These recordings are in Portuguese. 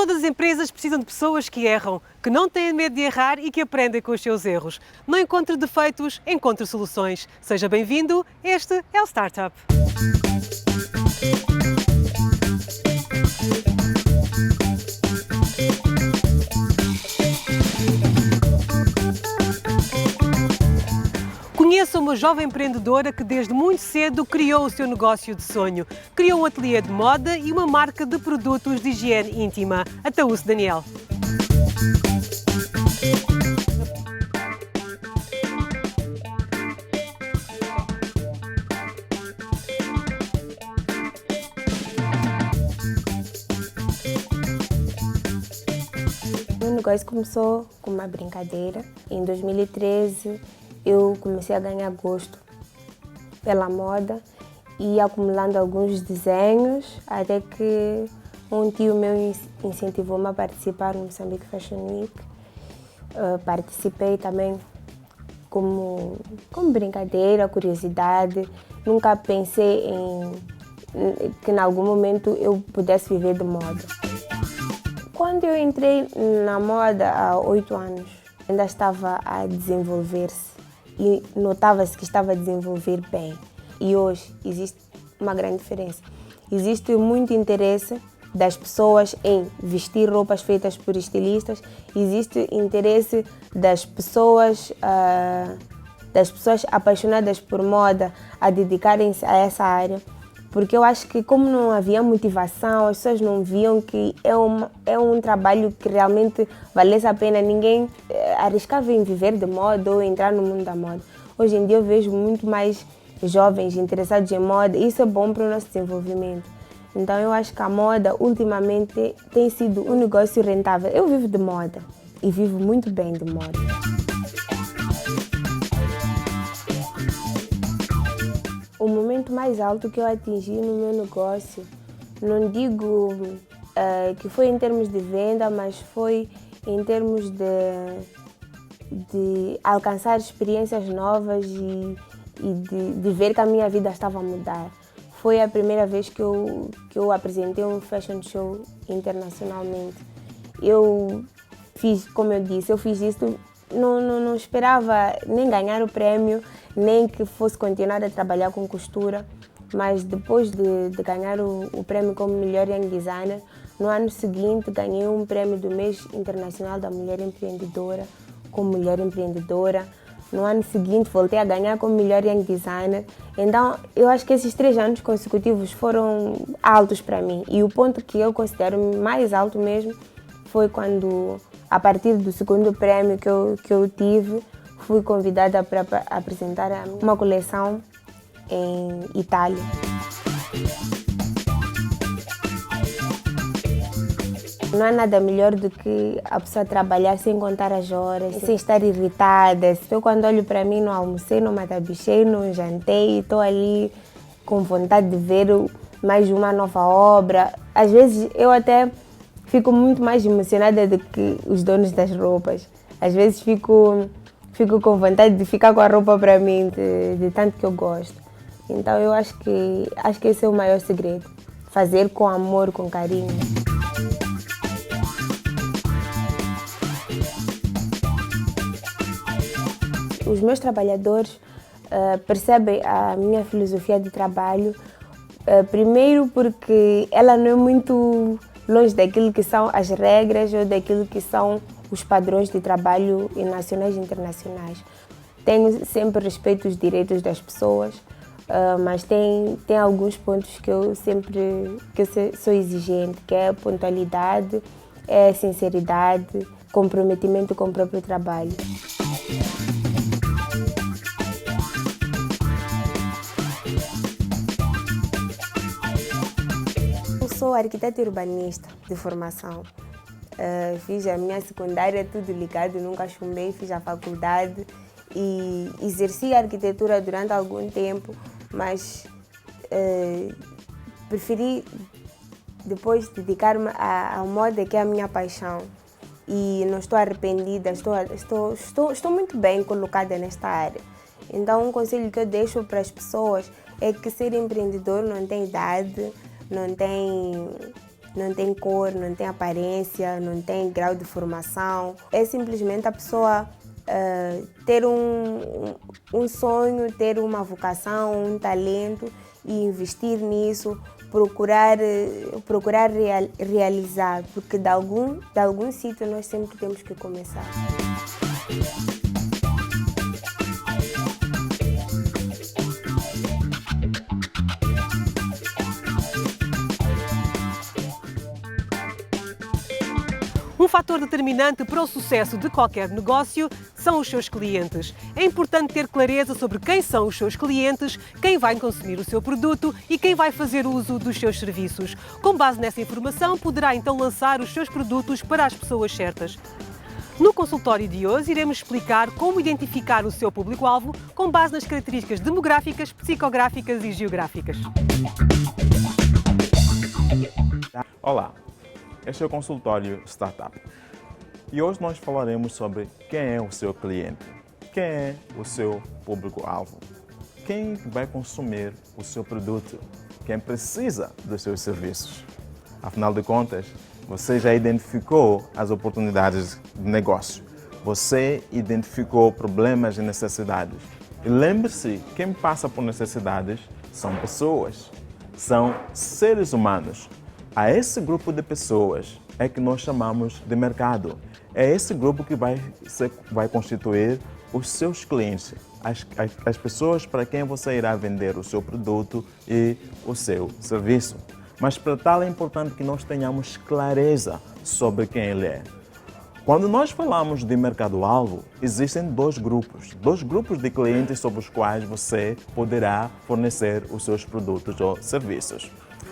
Todas as empresas precisam de pessoas que erram, que não têm medo de errar e que aprendem com os seus erros. Não encontre defeitos, encontre soluções. Seja bem-vindo, este é o Startup. Conheço uma jovem empreendedora que desde muito cedo criou o seu negócio de sonho. Criou um ateliê de moda e uma marca de produtos de higiene íntima. Ataúso Daniel. O negócio começou com uma brincadeira. Em 2013, eu comecei a ganhar gosto pela moda e acumulando alguns desenhos, até que um tio meu incentivou-me a participar no Moçambique Fashion Week. Participei também como brincadeira, curiosidade. Nunca pensei que em algum momento eu pudesse viver de moda. Quando eu entrei na moda há 8 anos, ainda estava a desenvolver-se e notava-se que estava a desenvolver bem. E hoje existe uma grande diferença. Existe muito interesse das pessoas em vestir roupas feitas por estilistas, existe interesse das pessoas apaixonadas por moda a dedicarem-se a essa área. Porque eu acho que como não havia motivação, as pessoas não viam que é um trabalho que realmente valesse a pena. Ninguém arriscava em viver de moda ou entrar no mundo da moda. Hoje em dia eu vejo muito mais jovens interessados em moda e isso é bom para o nosso desenvolvimento. Então eu acho que a moda ultimamente tem sido um negócio rentável. Eu vivo de moda e vivo muito bem de moda. O momento mais alto que eu atingi no meu negócio, não digo que foi em termos de venda, mas foi em termos de alcançar experiências novas e de ver que a minha vida estava a mudar. Foi a primeira vez que eu apresentei um fashion show internacionalmente. Eu fiz, como eu disse, eu fiz isso. Não esperava nem ganhar o prémio, nem que fosse continuar a trabalhar com costura, mas depois de ganhar o prémio como melhor young designer, no ano seguinte ganhei um prémio do mês internacional da mulher empreendedora, como mulher empreendedora. No ano seguinte voltei a ganhar como melhor young designer. Então eu acho que esses 3 anos consecutivos foram altos para mim e o ponto que eu considero mais alto mesmo foi quando, a partir do segundo prémio que eu tive, fui convidada para apresentar uma coleção em Itália. Não há nada melhor do que a pessoa trabalhar sem contar as horas, sem estar irritada. Eu quando olho para mim, não almocei, não matabichei, não jantei, estou ali com vontade de ver mais uma nova obra. Às vezes eu até fico muito mais emocionada do que os donos das roupas. Às vezes fico com vontade de ficar com a roupa para mim, de tanto que eu gosto. Então eu acho que esse é o maior segredo. Fazer com amor, com carinho. Os meus trabalhadores percebem a minha filosofia de trabalho, primeiro porque ela não é muito longe daquilo que são as regras ou daquilo que são os padrões de trabalho nacionais e internacionais. Tenho sempre respeito aos direitos das pessoas, mas tem alguns pontos que eu sou exigente, que é a pontualidade, é a sinceridade, comprometimento com o próprio trabalho. Eu sou arquiteta urbanista de formação. Fiz a minha secundária tudo ligado, nunca chumbei, fiz a faculdade e exerci a arquitetura durante algum tempo, mas preferi depois dedicar-me à moda, que é a minha paixão. E não estou arrependida, estou muito bem colocada nesta área. Então, um conselho que eu deixo para as pessoas é que ser empreendedor não tem idade, não tem não tem cor, não tem aparência, não tem grau de formação. É simplesmente a pessoa ter um sonho, ter uma vocação, um talento e investir nisso, procurar realizar, porque de algum sítio nós sempre temos que começar. Um fator determinante para o sucesso de qualquer negócio são os seus clientes. É importante ter clareza sobre quem são os seus clientes, quem vai consumir o seu produto e quem vai fazer uso dos seus serviços. Com base nessa informação, poderá então lançar os seus produtos para as pessoas certas. No consultório de hoje, iremos explicar como identificar o seu público-alvo com base nas características demográficas, psicográficas e geográficas. Olá, este é o consultório Startup e hoje nós falaremos sobre quem é o seu cliente, quem é o seu público-alvo, quem vai consumir o seu produto, quem precisa dos seus serviços. Afinal de contas, você já identificou as oportunidades de negócio, você identificou problemas e necessidades. E lembre-se, quem passa por necessidades são pessoas, são seres humanos. A esse grupo de pessoas é que nós chamamos de mercado. É esse grupo que vai constituir os seus clientes, as pessoas para quem você irá vender o seu produto e o seu serviço. Mas para tal é importante que nós tenhamos clareza sobre quem ele é. Quando nós falamos de mercado-alvo, existem dois grupos de clientes sobre os quais você poderá fornecer os seus produtos ou serviços.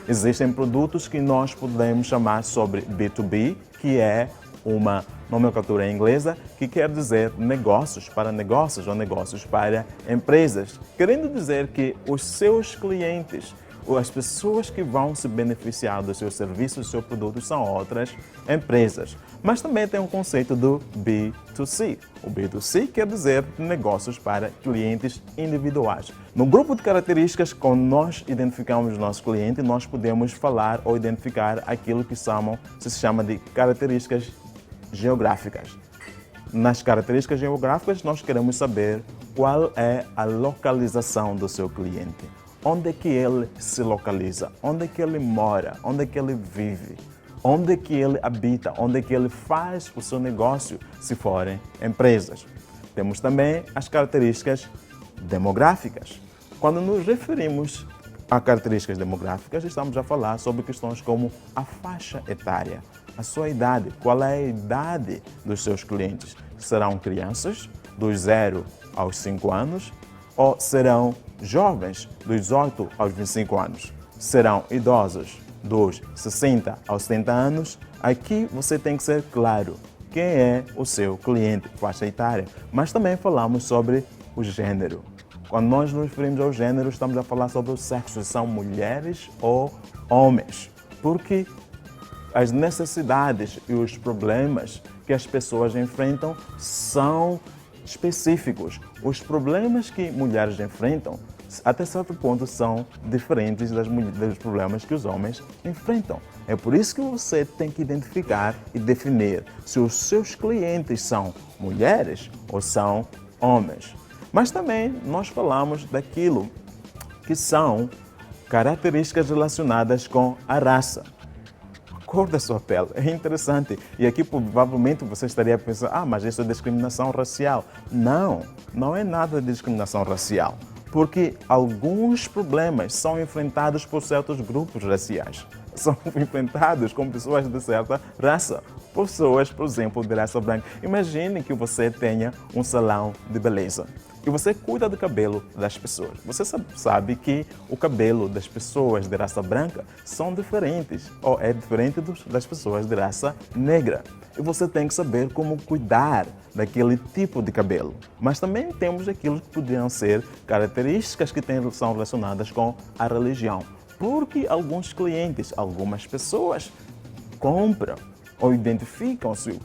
Existem produtos que nós podemos chamar sobre B2B, que é uma nomenclatura inglesa que quer dizer negócios para negócios ou negócios para empresas, querendo dizer que os seus clientes, ou as pessoas que vão se beneficiar dos seus serviços, dos seus produtos, são outras empresas. Mas também tem o conceito do B2C. O B2C quer dizer negócios para clientes individuais. No grupo de características, quando nós identificamos o nosso cliente, nós podemos falar ou identificar aquilo que se chama de características geográficas. Nas características geográficas, nós queremos saber qual é a localização do seu cliente. Onde é que ele se localiza? Onde é que ele mora? Onde é que ele vive? Onde é que ele habita? Onde é que ele faz o seu negócio, se forem empresas? Temos também as características demográficas. Quando nos referimos a características demográficas, estamos a falar sobre questões como a faixa etária, a sua idade, qual é a idade dos seus clientes. Serão crianças dos 0 aos 5 anos ou serão jovens dos 8 aos 25 anos? Serão idosos dos 60 aos 70 anos? Aqui você tem que ser claro quem é o seu cliente, faixa etária. Mas também falamos sobre o gênero. Quando nós nos referimos ao gênero, estamos a falar sobre o sexo, são mulheres ou homens. Porque as necessidades e os problemas que as pessoas enfrentam são específicos. Os problemas que mulheres enfrentam, até certo ponto, são diferentes dos problemas que os homens enfrentam. É por isso que você tem que identificar e definir se os seus clientes são mulheres ou são homens. Mas também nós falamos daquilo que são características relacionadas com a raça. A cor da sua pele é interessante. E aqui provavelmente você estaria pensando, mas isso é discriminação racial. Não, não é nada de discriminação racial. Porque alguns problemas são enfrentados por certos grupos raciais. São enfrentados com pessoas de certa raça. Pessoas, por exemplo, de raça branca. Imagine que você tenha um salão de beleza e você cuida do cabelo das pessoas. Você sabe que o cabelo das pessoas de raça branca são diferentes, ou é diferente das pessoas de raça negra. E você tem que saber como cuidar daquele tipo de cabelo. Mas também temos aquilo que poderiam ser características que são relacionadas com a religião. Porque alguns clientes, algumas pessoas compram ou identificam-se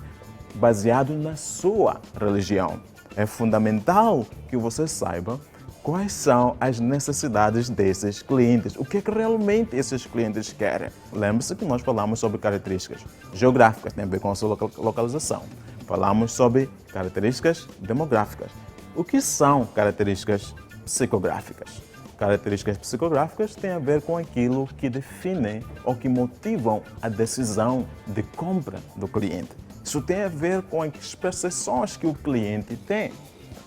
baseado na sua religião. É fundamental que você saiba quais são as necessidades desses clientes, o que é que realmente esses clientes querem. Lembre-se que nós falamos sobre características geográficas, tem a ver com a sua localização. Falamos sobre características demográficas. O que são características psicográficas? Características psicográficas têm a ver com aquilo que definem ou que motivam a decisão de compra do cliente. Isso tem a ver com as percepções que o cliente tem.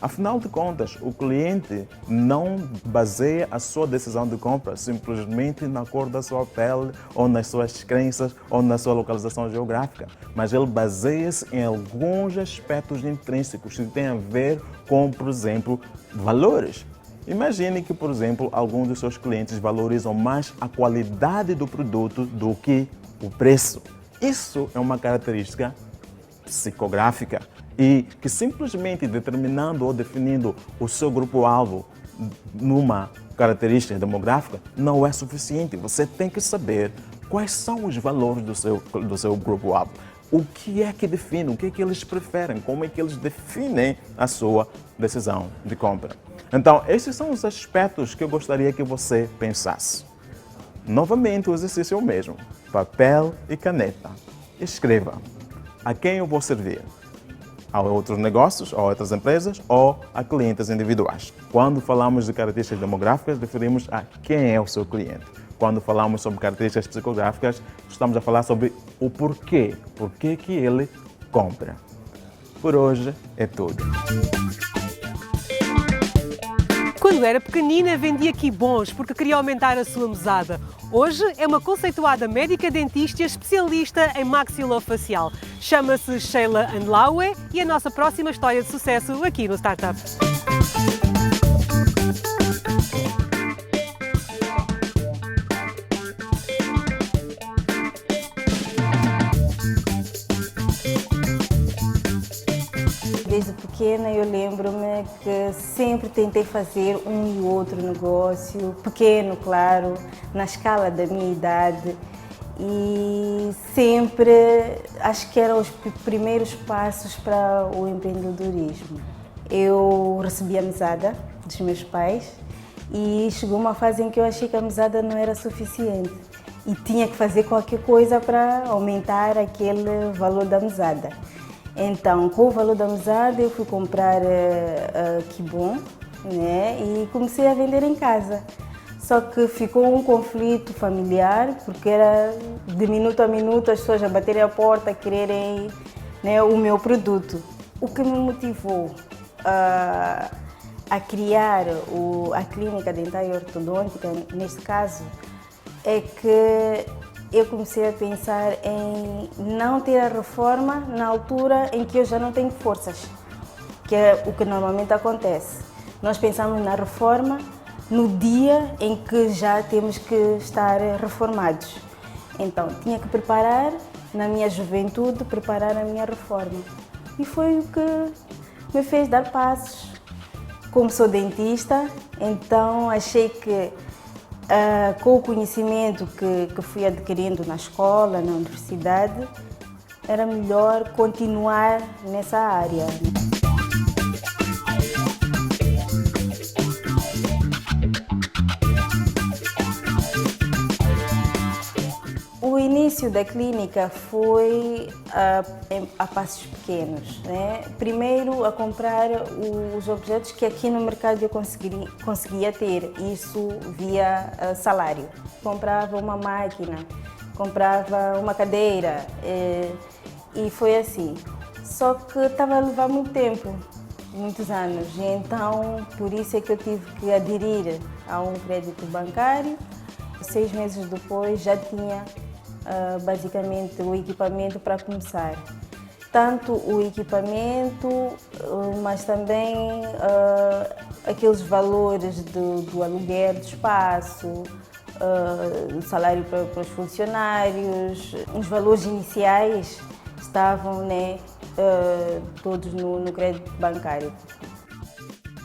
Afinal de contas, o cliente não baseia a sua decisão de compra simplesmente na cor da sua pele, ou nas suas crenças, ou na sua localização geográfica, mas ele baseia-se em alguns aspectos intrínsecos que têm a ver com, por exemplo, valores. Imagine que, por exemplo, alguns dos seus clientes valorizam mais a qualidade do produto do que o preço. Isso é uma característica psicográfica e que simplesmente determinando ou definindo o seu grupo-alvo numa característica demográfica não é suficiente. Você tem que saber quais são os valores do seu grupo-alvo. O que é que define, o que é que eles preferem, como é que eles definem a sua decisão de compra. Então, esses são os aspectos que eu gostaria que você pensasse. Novamente, o exercício é o mesmo. Papel e caneta. Escreva. A quem eu vou servir? A outros negócios, a outras empresas ou a clientes individuais. Quando falamos de características demográficas, referimos a quem é o seu cliente. Quando falamos sobre características psicográficas, estamos a falar sobre o porquê. Por que ele compra. Por hoje é tudo. Quando era pequenina, vendia quibons porque queria aumentar a sua mesada. Hoje é uma conceituada médica dentista especialista em maxilofacial. Chama-se Sheila Andlaue e a nossa próxima história de sucesso aqui no Startup. Desde pequena eu lembro-me que sempre tentei fazer um e outro negócio, pequeno, claro, na escala da minha idade, e sempre acho que eram os primeiros passos para o empreendedorismo. Eu recebi a mesada dos meus pais e chegou uma fase em que eu achei que a mesada não era suficiente e tinha que fazer qualquer coisa para aumentar aquele valor da mesada. Então, com o valor da mesada, eu fui comprar quibon, né, e comecei a vender em casa. Só que ficou um conflito familiar, porque era de minuto a minuto as pessoas a baterem a porta, a quererem, né, o meu produto. O que me motivou a criar a clínica dentária e ortodôntica, neste caso, é que eu comecei a pensar em não ter a reforma na altura em que eu já não tenho forças, que é o que normalmente acontece. Nós pensamos na reforma no dia em que já temos que estar reformados. Então, tinha que preparar, na minha juventude, preparar a minha reforma. E foi o que me fez dar passos. Como sou dentista, então achei que com o conhecimento que fui adquirindo na escola, na universidade, era melhor continuar nessa área. O início da clínica foi a passos pequenos, né? Primeiro a comprar os objetos que aqui no mercado eu conseguia ter, isso via salário. Comprava uma máquina, comprava uma cadeira e foi assim. Só que estava a levar muito tempo, muitos anos, e então por isso é que eu tive que aderir a um crédito bancário. 6 meses depois já tinha basicamente o equipamento para começar. Tanto o equipamento, mas também aqueles valores do aluguer do espaço, o salário para os funcionários, os valores iniciais estavam, né, todos no crédito bancário.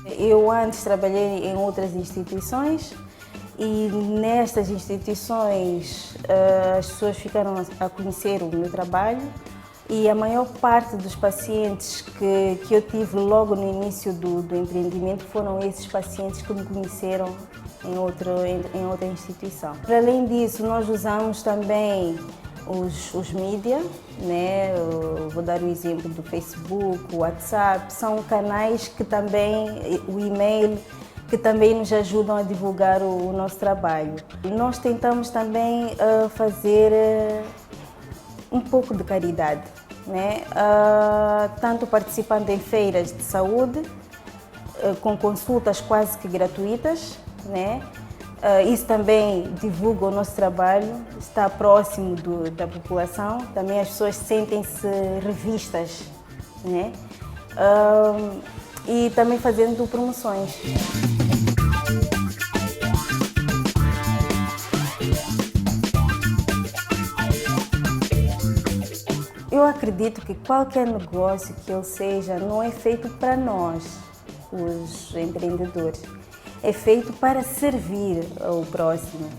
Eu antes trabalhei em outras instituições, e nestas instituições as pessoas ficaram a conhecer o meu trabalho, E a maior parte dos pacientes que eu tive logo no início do empreendimento foram esses pacientes que me conheceram em outra instituição. Para além disso, nós usamos também os mídias, né? Eu vou dar o exemplo do Facebook, o WhatsApp, são canais que também, o e-mail, que também nos ajudam a divulgar o nosso trabalho. Nós tentamos também fazer um pouco de caridade, né? Tanto participando em feiras de saúde, com consultas quase que gratuitas, né? Isso também divulga o nosso trabalho, está próximo da população, também as pessoas sentem-se revistas, né? E também fazendo promoções. Eu acredito que qualquer negócio que ele seja não é feito para nós, os empreendedores. É feito para servir ao próximo.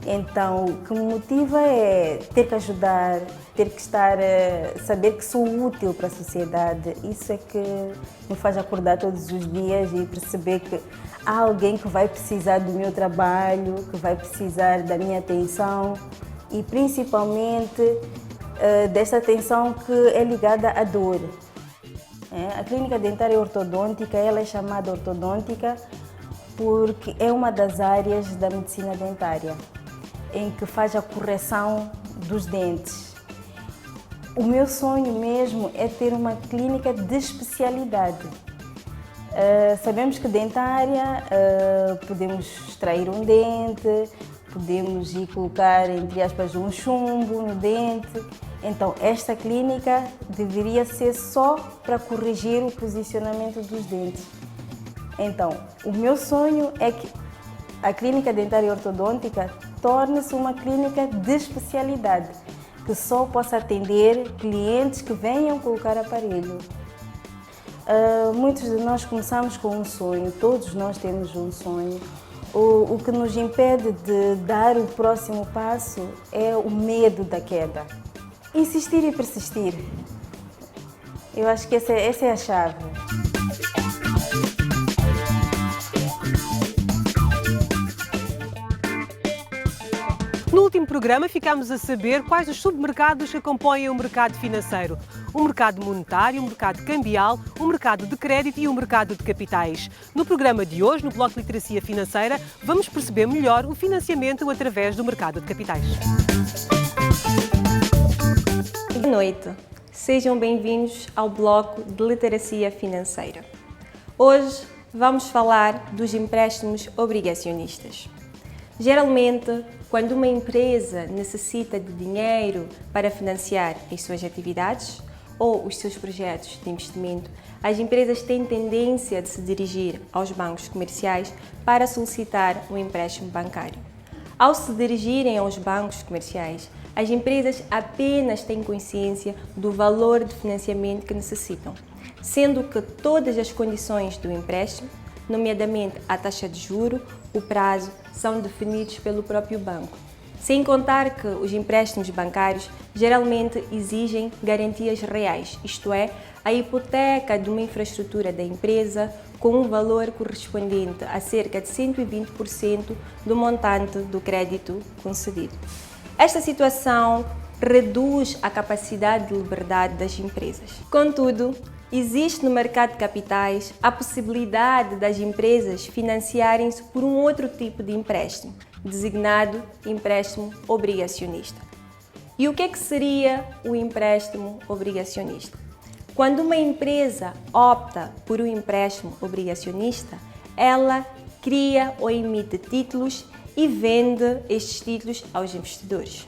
Então, o que me motiva é ter que ajudar, ter que saber que sou útil para a sociedade. Isso é que me faz acordar todos os dias e perceber que há alguém que vai precisar do meu trabalho, que vai precisar da minha atenção e principalmente desta atenção que é ligada à dor. A clínica dentária ortodôntica, ela é chamada ortodôntica porque é uma das áreas da medicina dentária em que faz a correção dos dentes. O meu sonho mesmo é ter uma clínica de especialidade. Sabemos que dentária, podemos extrair um dente, podemos ir colocar, entre aspas, um chumbo no dente. Então, esta clínica deveria ser só para corrigir o posicionamento dos dentes. Então, o meu sonho é que a clínica dentária ortodôntica torne-se uma clínica de especialidade, que só possa atender clientes que venham colocar aparelho. Muitos de nós começamos com um sonho, todos nós temos um sonho. O que nos impede de dar o próximo passo é o medo da queda. Insistir e persistir. Eu acho que essa é a chave. No último programa ficámos a saber quais os submercados que compõem o mercado financeiro. O mercado monetário, o mercado cambial, o mercado de crédito e o mercado de capitais. No programa de hoje, no Bloco de Literacia Financeira, vamos perceber melhor o financiamento através do mercado de capitais. Boa noite, sejam bem-vindos ao Bloco de Literacia Financeira. Hoje vamos falar dos empréstimos obrigacionistas. Geralmente, quando uma empresa necessita de dinheiro para financiar as suas atividades ou os seus projetos de investimento, as empresas têm tendência de se dirigir aos bancos comerciais para solicitar um empréstimo bancário. Ao se dirigirem aos bancos comerciais, as empresas apenas têm consciência do valor de financiamento que necessitam, sendo que todas as condições do empréstimo, nomeadamente a taxa de juro, o prazo, são definidos pelo próprio banco. Sem contar que os empréstimos bancários geralmente exigem garantias reais, isto é, a hipoteca de uma infraestrutura da empresa com um valor correspondente a cerca de 120% do montante do crédito concedido. Esta situação reduz a capacidade de liberdade das empresas. Contudo, existe no mercado de capitais a possibilidade das empresas financiarem-se por um outro tipo de empréstimo, designado empréstimo obrigacionista. E o que é que seria o empréstimo obrigacionista? Quando uma empresa opta por um empréstimo obrigacionista, ela cria ou emite títulos e vende estes títulos aos investidores.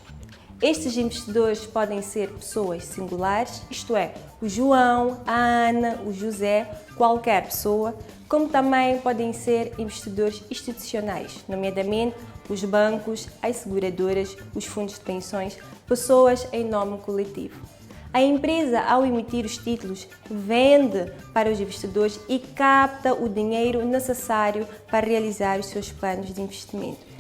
Estes investidores podem ser pessoas singulares, isto é, o João, a Ana, o José, qualquer pessoa, como também podem ser investidores institucionais, nomeadamente os bancos, as seguradoras, os fundos de pensões, pessoas em nome coletivo. A empresa, ao emitir os títulos, vende para os investidores e capta o dinheiro necessário para realizar os seus planos de investimento.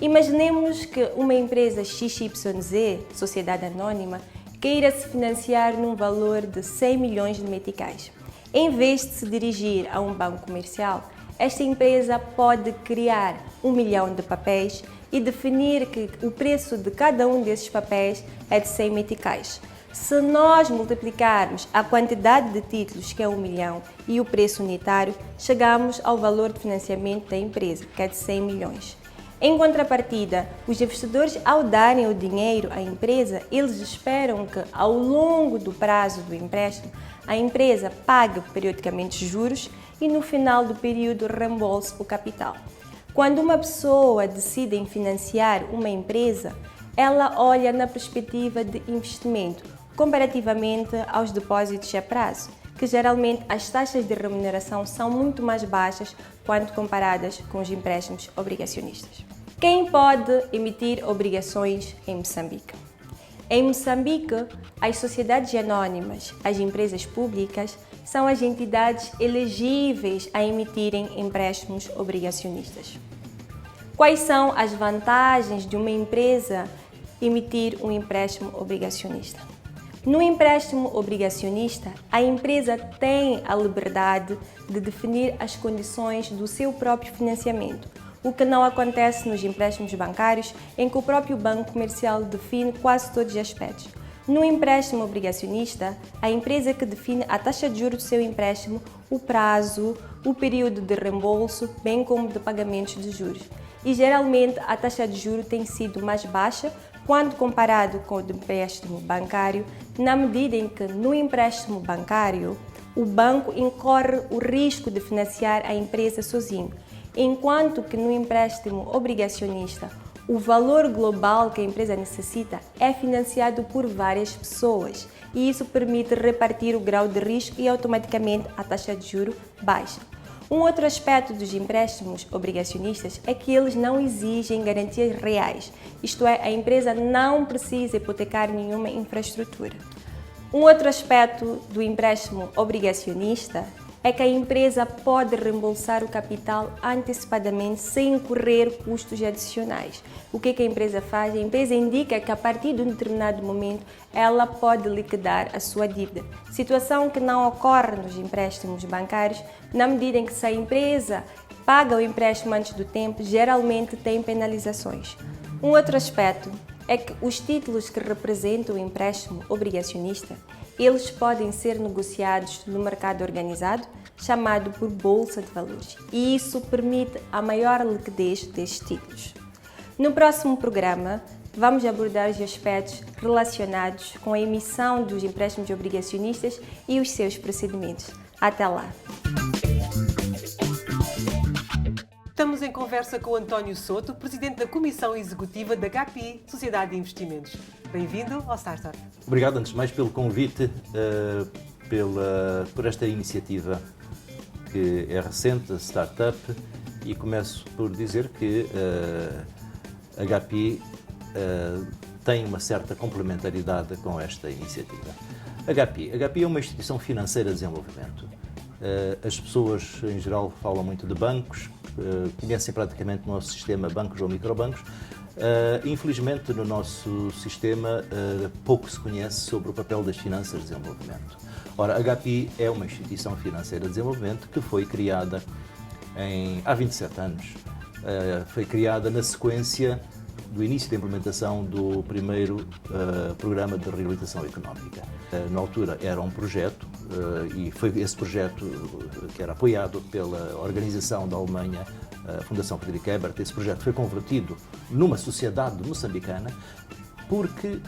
Imaginemos que uma empresa XYZ, Sociedade Anônima, queira se financiar num valor de 100 milhões de meticais. Em vez de se dirigir a um banco comercial, esta empresa pode criar 1 milhão de papéis e definir que o preço de cada um desses papéis é de 100 meticais. Se nós multiplicarmos a quantidade de títulos, que é 1 milhão, e o preço unitário, chegamos ao valor de financiamento da empresa, que é de 100 milhões. Em contrapartida, os investidores, ao darem o dinheiro à empresa, eles esperam que, ao longo do prazo do empréstimo, a empresa pague periodicamente juros e, no final do período, reembolse o capital. Quando uma pessoa decide em financiar uma empresa, ela olha na perspectiva de investimento, comparativamente aos depósitos a prazo, que geralmente as taxas de remuneração são muito mais baixas quando comparadas com os empréstimos obrigacionistas. Quem pode emitir obrigações em Moçambique? Em Moçambique, as sociedades anónimas, as empresas públicas, são as entidades elegíveis a emitirem empréstimos obrigacionistas. Quais são as vantagens de uma empresa emitir um empréstimo obrigacionista? No empréstimo obrigacionista, a empresa tem a liberdade de definir as condições do seu próprio financiamento, o que não acontece nos empréstimos bancários, em que o próprio banco comercial define quase todos os aspectos. No empréstimo obrigacionista, a empresa que define a taxa de juros do seu empréstimo, o prazo, o período de reembolso, bem como de pagamentos de juros. E geralmente a taxa de juros tem sido mais baixa quando comparado com o empréstimo bancário, na medida em que no empréstimo bancário o banco incorre o risco de financiar a empresa sozinho, enquanto que no empréstimo obrigacionista o valor global que a empresa necessita é financiado por várias pessoas e isso permite repartir o grau de risco e automaticamente a taxa de juros baixa. Um outro aspecto dos empréstimos obrigacionistas é que eles não exigem garantias reais, isto é, a empresa não precisa hipotecar nenhuma infraestrutura. Um outro aspecto do empréstimo obrigacionista é que a empresa pode reembolsar o capital antecipadamente sem incorrer custos adicionais. O que a empresa faz? A empresa indica que a partir de um determinado momento ela pode liquidar a sua dívida, situação que não ocorre nos empréstimos bancários, na medida em que se a empresa paga o empréstimo antes do tempo, geralmente tem penalizações. Um outro aspecto é que os títulos que representam o empréstimo obrigacionista, eles podem ser negociados no mercado organizado, chamado por Bolsa de Valores, e isso permite a maior liquidez destes títulos. No próximo programa, vamos abordar os aspectos relacionados com a emissão dos empréstimos obrigacionistas e os seus procedimentos. Até lá! Estamos em conversa com António Soto, presidente da Comissão Executiva da HPI, Sociedade de Investimentos. Bem-vindo ao Startup. Obrigado, antes de mais, pelo convite, por esta iniciativa que é recente, a Startup, e começo por dizer que a HPI tem uma certa complementaridade com esta iniciativa. A HPI é uma instituição financeira de desenvolvimento. As pessoas, em geral, falam muito de bancos, conhecem praticamente o nosso sistema bancos ou microbancos. Infelizmente, no nosso sistema, pouco se conhece sobre o papel das finanças de desenvolvimento. Ora, a HPI é uma instituição financeira de desenvolvimento que foi criada há 27 anos. Foi criada na sequência do início da implementação do primeiro programa de reabilitação económica. Na altura era um projeto e foi esse projeto que era apoiado pela organização da Alemanha, a Fundação Friedrich Ebert. Esse projeto foi convertido numa sociedade moçambicana porque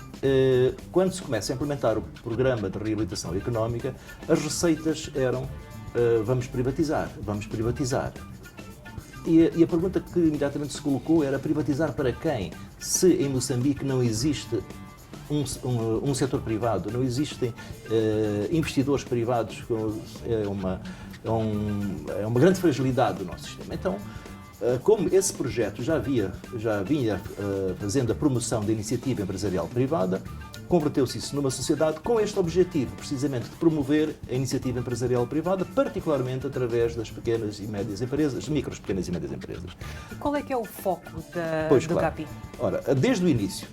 quando se começa a implementar o programa de reabilitação económica, as receitas eram vamos privatizar. E a pergunta que imediatamente se colocou era privatizar para quem? Se em Moçambique não existe um setor privado, não existem investidores privados, é uma grande fragilidade do nosso sistema. Então, como esse projeto já vinha fazendo a promoção da iniciativa empresarial privada, converteu-se isso numa sociedade com este objetivo, precisamente de promover a iniciativa empresarial privada, particularmente através das pequenas e médias empresas, micros, pequenas e médias empresas. Qual é que é o foco do claro. HPI? Ora, desde o início,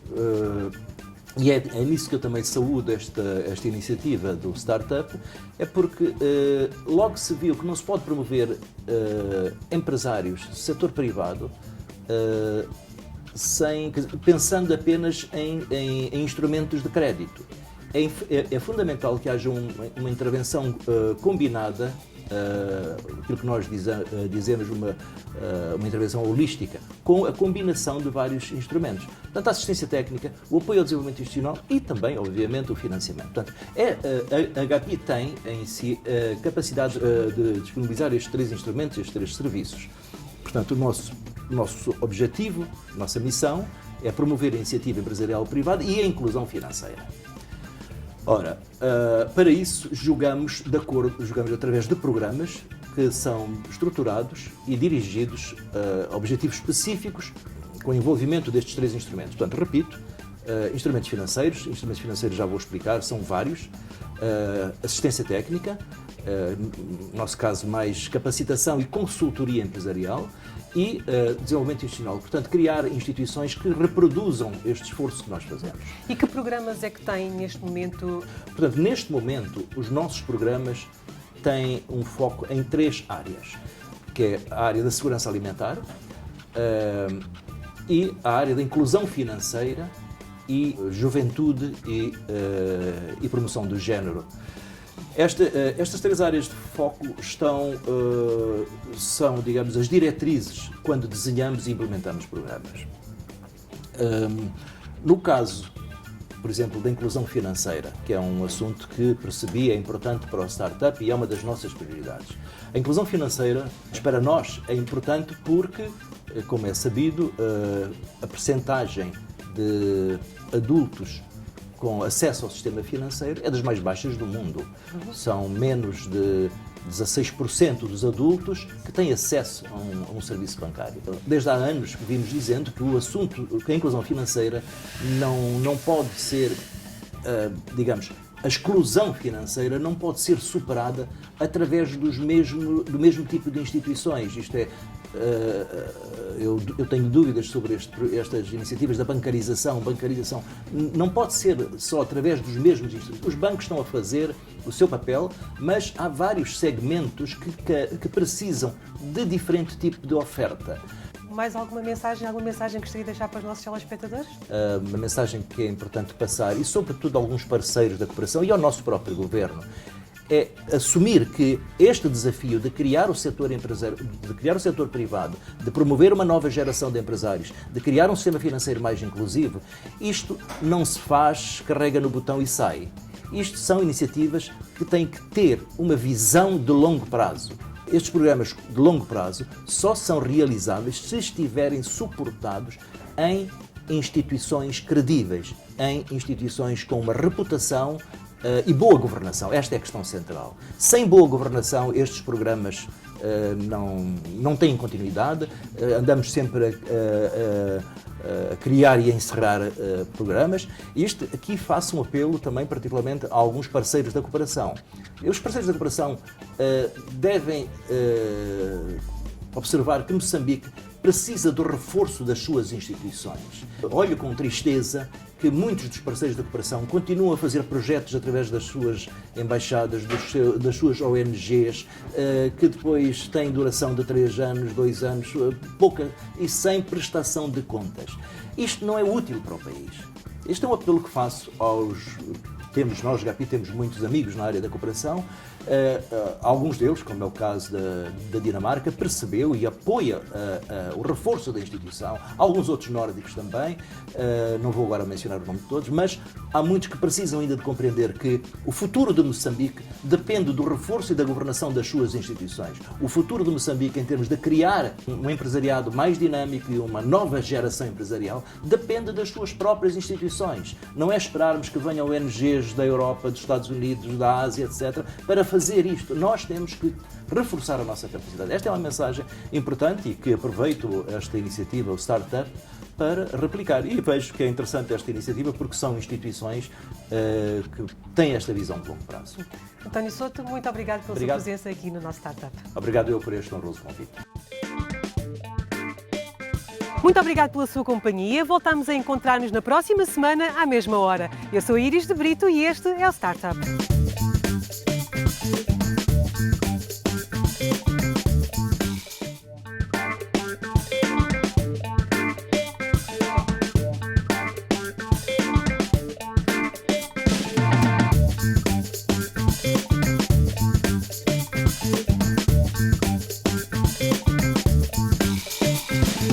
e é nisso que eu também saúdo esta iniciativa do Startup, é porque logo se viu que não se pode promover empresários do setor privado pensando apenas em instrumentos de crédito. É fundamental que haja uma intervenção combinada, aquilo que nós dizemos uma intervenção holística, com a combinação de vários instrumentos. Portanto, a assistência técnica, o apoio ao desenvolvimento institucional e também, obviamente, o financiamento. Portanto, a HPI tem em si a capacidade de disponibilizar estes 3 instrumentos, estes 3 serviços. Portanto, o nosso objetivo, nossa missão, é promover a iniciativa empresarial privada e a inclusão financeira. Ora, para isso jogamos através de programas que são estruturados e dirigidos a objetivos específicos com o envolvimento destes 3 instrumentos. Portanto, repito, instrumentos financeiros já vou explicar, são vários, assistência técnica, no nosso caso mais capacitação e consultoria empresarial, e desenvolvimento institucional. Portanto, criar instituições que reproduzam este esforço que nós fazemos. E que programas é que tem neste momento? Portanto, neste momento, os nossos programas têm um foco em 3 áreas, que é a área da segurança alimentar, e a área da inclusão financeira e juventude e promoção do género. Estas 3 áreas de foco são, digamos, as diretrizes quando desenhamos e implementamos programas. No caso, por exemplo, da inclusão financeira, que é um assunto que percebi é importante para o startup e é uma das nossas prioridades. A inclusão financeira, para nós, é importante porque, como é sabido, a percentagem de adultos com acesso ao sistema financeiro é das mais baixas do mundo. São menos de 16% dos adultos que têm acesso a um serviço bancário. Desde há anos que vimos dizendo que o assunto, que a inclusão financeira não pode ser, digamos, a exclusão financeira não pode ser superada através do mesmo tipo de instituições. Isto é, eu tenho dúvidas sobre estas iniciativas da bancarização. Bancarização não pode ser só através dos mesmos institutos. Os bancos estão a fazer o seu papel, mas há vários segmentos que precisam de diferente tipo de oferta. Mais alguma mensagem que gostaria de deixar para os nossos telespectadores? Uma mensagem que é importante passar, e sobretudo a alguns parceiros da cooperação e ao nosso próprio governo, é assumir que este desafio de criar o setor empresário, de criar o setor privado, de promover uma nova geração de empresários, de criar um sistema financeiro mais inclusivo, isto não se faz, carrega no botão e sai. Isto são iniciativas que têm que ter uma visão de longo prazo. Estes programas de longo prazo só são realizáveis se estiverem suportados em instituições credíveis, em instituições com uma reputação e boa governação. Esta é a questão central. Sem boa governação, estes programas não têm continuidade, andamos sempre a criar e a encerrar programas. E aqui faço um apelo também, particularmente, a alguns parceiros da cooperação. Os parceiros da cooperação devem observar que Moçambique precisa do reforço das suas instituições. Olho com tristeza que muitos dos parceiros da cooperação continuam a fazer projetos através das suas embaixadas, das suas ONGs, que depois têm duração de 3 anos, 2 anos, pouca, e sem prestação de contas. Isto não é útil para o país. Este é um apelo que faço nós, GAPI, temos muitos amigos na área da cooperação. Alguns deles, como é o caso da Dinamarca, percebeu e apoia o reforço da instituição. Alguns outros nórdicos também, não vou agora mencionar o nome de todos, mas há muitos que precisam ainda de compreender que o futuro de Moçambique depende do reforço e da governação das suas instituições. O futuro de Moçambique, em termos de criar um empresariado mais dinâmico e uma nova geração empresarial, depende das suas próprias instituições. Não é esperarmos que venham ONGs da Europa, dos Estados Unidos, da Ásia, etc., para fazer isto. Nós temos que reforçar a nossa capacidade. Esta é uma mensagem importante e que aproveito esta iniciativa, o Startup, para replicar. E vejo que é interessante esta iniciativa porque são instituições que têm esta visão de longo prazo. António Souto, muito obrigado pela sua presença aqui no nosso Startup. Obrigado eu por este honroso convite. Muito obrigado pela sua companhia. Voltamos a encontrar-nos na próxima semana, à mesma hora. Eu sou a Iris de Brito e este é o Startup.